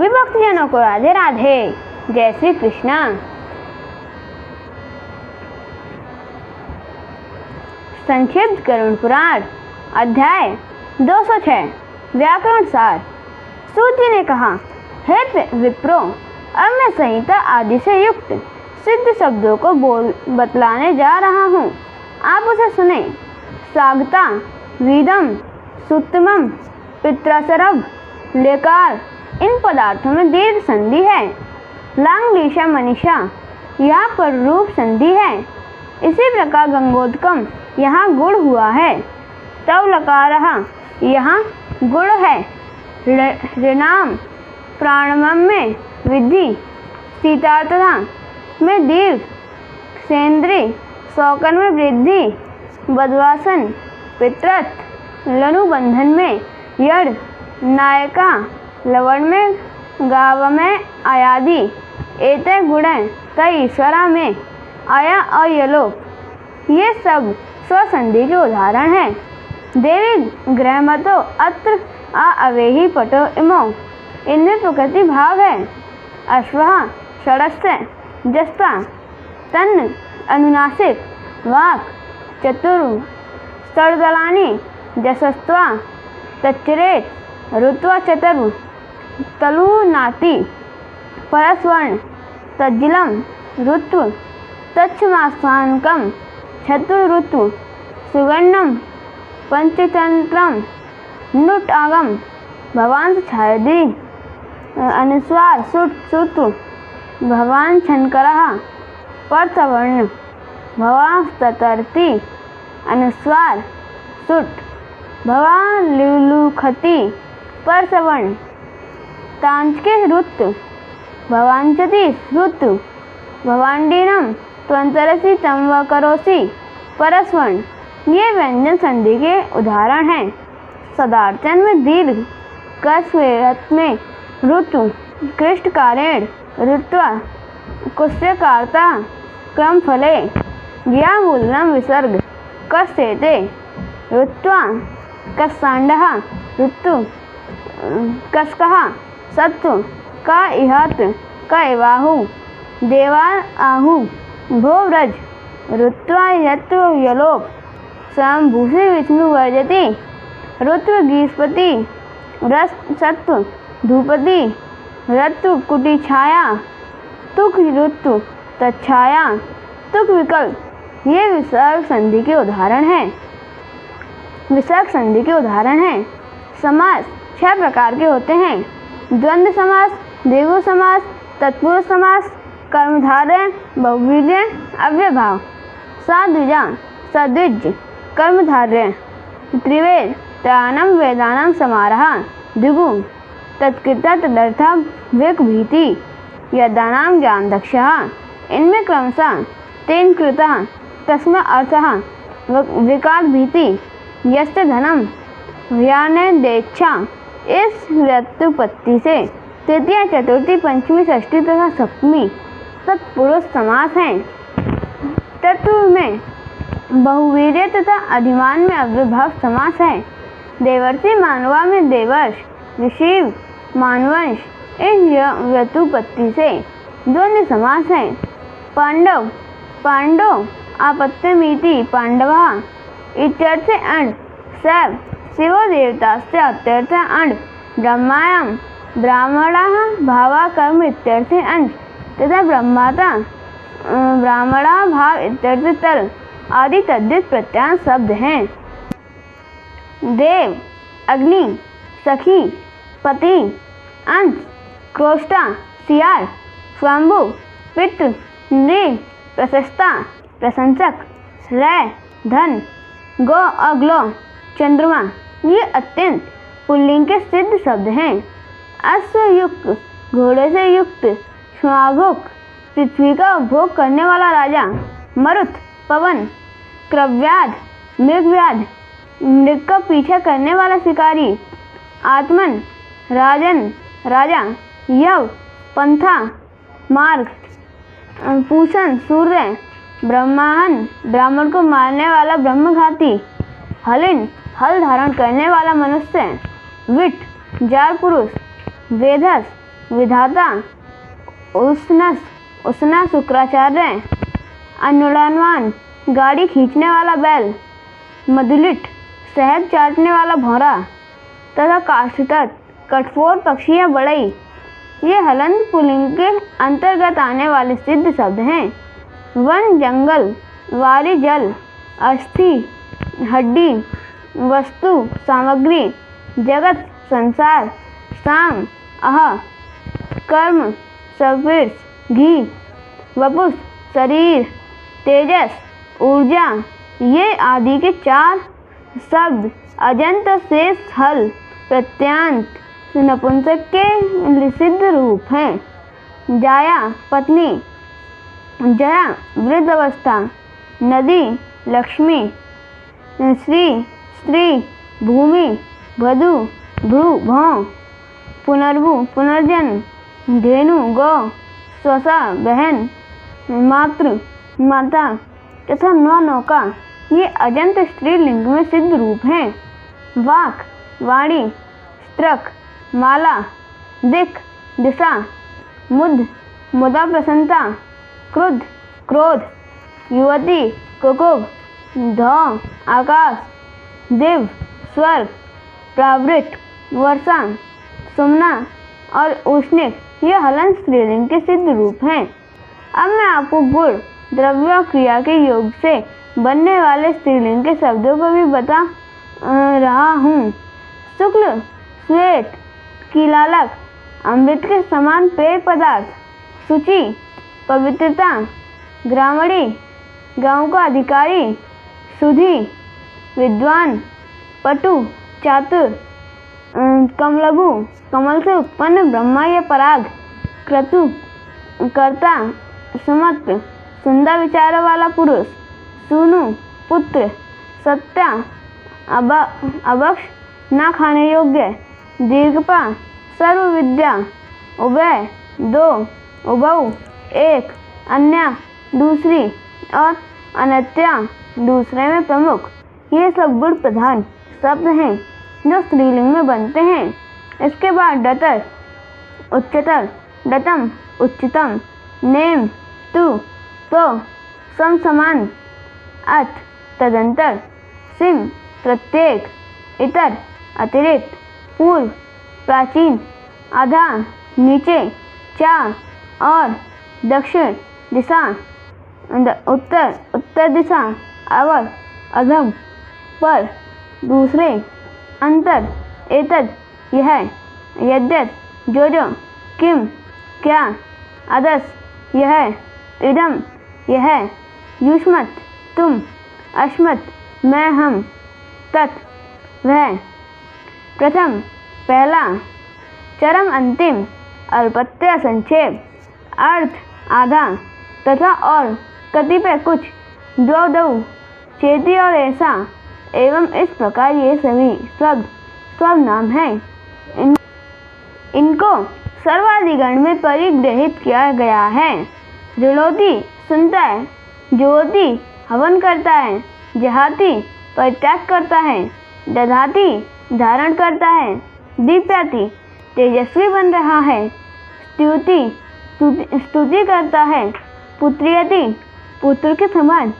सभी भक्तजनों को राधे राधे। जय श्री कृष्णा। संक्षिप्त गरुड़ पुराण अध्याय 206 व्याकरण सार। सूत जी ने कहा, हे विप्रो, अब मैं संहिता आदि से युक्त सिद्ध शब्दों को बतलाने जा रहा हूँ, आप उसे सुने। सागता, वीदम, सुत्तमम, पित्रासरभ, लेकार, इन पदार्थों में दीर्घ संधि है। लांग, लीशा, मनीषा यहाँ पर रूप संधि है। इसी प्रकार गंगोदकम यहाँ गुण हुआ है। तव लकारः यहाँ गुण है। ऋणाम प्राणमम में विधि, सीतार्थता में दीर्घ, सेंद्री, शौकन में वृद्धि, बदवासन, पितृत, लनुबंधन में यड़, नायका, लवण में गाव में आयादि, एते गुण तय ईश्वरा में आया और यलोक। ये सब स्वसंधि के उदाहरण हैं। देवी ग्रहमतो अत्र अवेही पटो इमो, इनमें प्रकृति भाव है। अश्वः षडस्य जस्ता तन्न अनुनासिक वाक चतुर षडदलानि जसस्त्वा तच्चरेत ऋत्वा चतुर् तलुनाति परस्वर्ण तज्जिलम ऋतु तच्छमासानकम चतुर्ऋतु सुगन्नम पंचतंत्रम नुट आगम भवान छायदी अनुस्वार सुट सूत्र भवान छनकरः परसवर्ण भवान ततरति अनुस्वार सुट भवान लुलुखति परसवर्ण तांचके ऋतु भवांचति ऋतु भवांडीनम त्वंतरसी तम करोसी परस्वर्ण। ये व्यंजन संधि के उदाहरण हैं। सदार्चन में दीर्घ, कस्वेरत में ऋतु, कृष्टकारेण ऋत्वा, कुस्यकारता क्रम फले, या मूलनम विसर्ग कस्येते ऋत्वा, कस्सांडः ऋतु, कस्कः सत्तु, का इहत, का इवाहु, देवा आहु, भो व्रज, ऋत्वा यत्व यलोक, समभूषि विष्णु वर्जति, ऋत्व गीस्पति, रस सत्व धूपति, ऋतु कुटी छाया, तुक ऋतु तच्छाया, तुक विकल्प। ये विसर्ग संधि के उदाहरण हैं। विसर्ग संधि के उदाहरण हैं। समास 6 प्रकार के होते हैं। द्वंद्व समास, द्विगु समास, तत्पुरुष समास, कर्मधारय, बहुव्रीहि, अव्ययभाव। साद्विजा, सद्विज, कर्मधारय। त्रिवेद, त्रयाणां वेदानां समारः। द्विगु, तत्कृता तदर्था विक भीति, यदानां ज्ञानदक्षः। इनमें क्रमशः तेन कृतः तस्मै अर्थः विकात भीति, यस्य धनम व्यानदेच्छा। इस व्युत्पत्ति से तृतीया, चतुर्थी, पंचमी, षष्ठी तथा सप्तमी तत्पुरुष समास हैं। तत्व में बहुवीर्य तथा अधिमान में अव्ययभाव समास है। देवर्षि मानवा में देवर्ष, ऋषि मानवंश। इस व्युत्पत्ति से द्वंद्व समास है। पांडव, पांडव आपत्यमीति पांडवः इत्यर्थे अण्। शैव, शिवो देवतास्य अत्यर्थे अण्। ब्रह्मायां ब्राह्मणः भावा कर्म इत्यर्थे अंश तथा ब्रह्माता ब्राह्मणा भाव इत्यर्थे तल आदि तद्धित प्रत्यान शब्द हैं। देव, अग्नि, सखी, पति, अंश, क्रोष्टा, सियार, स्वयंभु, पितृ, नृ, प्रशस्ता, प्रशंसक, रय, धन, गो और ग्लो, चंद्रमा। ये अत्यंत पुल्लिंग के सिद्ध शब्द हैं। अश्व युक्त, घोड़े से युक्त, श्वाभुक, पृथ्वी का उपभोग करने वाला राजा। मरुत, पवन, क्रव्याध, मृगव्याध, मृग का पीछा करने वाला शिकारी। आत्मन, राजन, राजा। यव, पंथा, मार्ग। पूषण, सूर्य। ब्रह्माहन, ब्राह्मण को मारने वाला ब्रह्मघाती। हलिन, हल धारण करने वाला मनुष्य। विट, जार पुरुष। वेधस, विधाता, उसना शुक्राचार्य, अनुलानवान, गाड़ी खींचने वाला बैल, मधुलिट, शहद चाटने वाला भौरा तथा काष्ठतट, कठफोर पक्षी या बड़ई, ये हलंत पुल्लिंग के अंतर्गत आने वाले सिद्ध शब्द हैं। वन, जंगल, वारी, जल, अस्थि, हड्डी, वस्तु, सामग्री, जगत, संसार, साम, अह, कर्म, सविर्ष, घी, वपुष, शरीर, तेजस, ऊर्जा, ये आदि के 4 शब्द अजंत, शेष, हल, प्रत्यांत, नपुंसक के सिद्ध रूप हैं। जाया, पत्नी, जरा, वृद्ध अवस्था, नदी, लक्ष्मी, श्री, स्त्री, भूमि, वधू, भ्रू, भौं, पुनर्भू, पुनर्जन्म, धेनु, गौ, स्वसा, बहन, मातृ, माता तथा नौका, ये अजंत स्त्रीलिंग में सिद्ध रूप हैं। वाक, वाणी, स्त्रक, माला, दिक्, दिशा, मुद, मुदा, प्रसन्नता, क्रुद्ध, क्रोध, युवती, कुकुब, धौ, आकाश, दिव्य, स्वर्ग, प्रावृत, वर्षा, सुमना और उष्णिक, ये हलंत स्त्रीलिंग के सिद्ध रूप हैं। अब मैं आपको गुण, द्रव्य और क्रिया के योग से बनने वाले स्त्रीलिंग के शब्दों को भी बता रहा हूँ। शुक्ल, श्वेत, कीलालक, अमृत के समान पेय पदार्थ, शुचि, पवित्रता, ग्रामणी, गांव का अधिकारी, सुधी, विद्वान, पटु, चातुर, कमलभु, कमल से उत्पन्न ब्रह्मा या पराग, क्रतु, कर्ता, सुमत्र, सुंदर विचारों वाला पुरुष, सूनु, पुत्र, सत्या, अभक्ष, ना खाने योग्य, दीर्घपा, सर्व विद्या, उभय, 2, उभौ, 1, अन्य, दूसरी और अनत्या, दूसरे में प्रमुख, ये सब गुण प्रधान शब्द हैं जो स्त्रीलिंग में बनते हैं। इसके बाद डतर, उच्चतर, डतम, उच्चतम, नेम, तु, तो, सम, समान, अथ, तदंतर, सिम, प्रत्येक, इतर, अतिरिक्त, पूर्व, प्राचीन, आधा, नीचे, चा, और, दक्षिण दिशा, उत्तर दिशा, अवर, अधम, पर, दूसरे, अंतर, एतद, यह, यद्यत, जो, किम, क्या, अदस, यह, इदम, यह, युष्मत्, तुम, अश्मत्, मैं, हम, तत्, वह, प्रथम, पहला, चरम, अंतिम, अल्पत्य, संक्षेप, अर्थ, आधा, तथा और, कतिपय, कुछ, दो, चेती और ऐसा, एवं इस प्रकार ये सभी शब्द सर्वनाम हैं। इनको सर्वाधिगण में परिग्रहित किया गया है। ऋणोति, सुनता है, जुहोति, हवन करता है, जहाति, परित्याग करता है, दधाति, धारण करता है, दीप्याति, तेजस्वी बन रहा है, स्तुति करता है, पुत्रियति, पुत्र के समान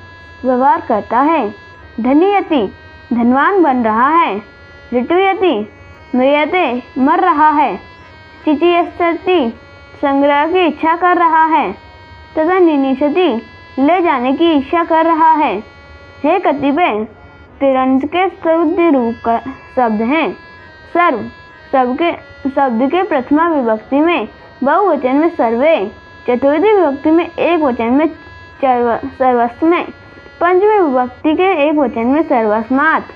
व्यवहार करता है, धनियति, धनवान बन रहा है, ऋतुयति, मृयते, मर रहा है, चिचियस्ति, संग्रह की इच्छा कर रहा है, तथा निनिशति, ले जाने की इच्छा कर रहा है। हे कतिपय तिरंत के शुद्ध रूप का शब्द हैं। सर्व शब्द के प्रथमा विभक्ति में बहुवचन में सर्वे, चतुर्थी विभक्ति में एक वचन में सर्वस्व में, पंचमी विभक्ति के एक वचन में सर्वस्मात्,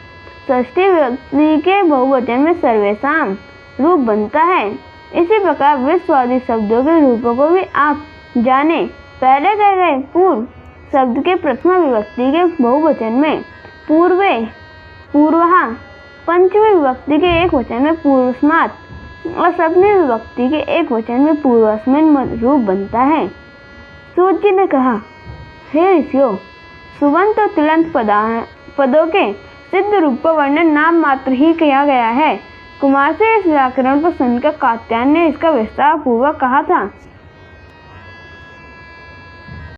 षष्ठी विभक्ति के बहुवचन में सर्वेषाम रूप बनता है। इसी प्रकार विश्वादी शब्दों के रूपों को भी आप जाने। पहले कहे गए पूर्व शब्द के प्रथमा विभक्ति के बहुवचन में पूर्वे, पूर्वहा, पंचमी विभक्ति के एक वचन में पूर्वस्मात् और सप्तमी विभक्ति के एक वचन में पूर्वस्मिन् रूप बनता है। सूत जी ने कहा, हे ऋषियों, सुबंत और तिलंत पदों के सिद्ध रूप का वर्णन नाम मात्र ही किया गया है। कुमार से इस व्याकरण को सुनकर कात्यायन ने इसका विस्तार पूर्वक कहा था।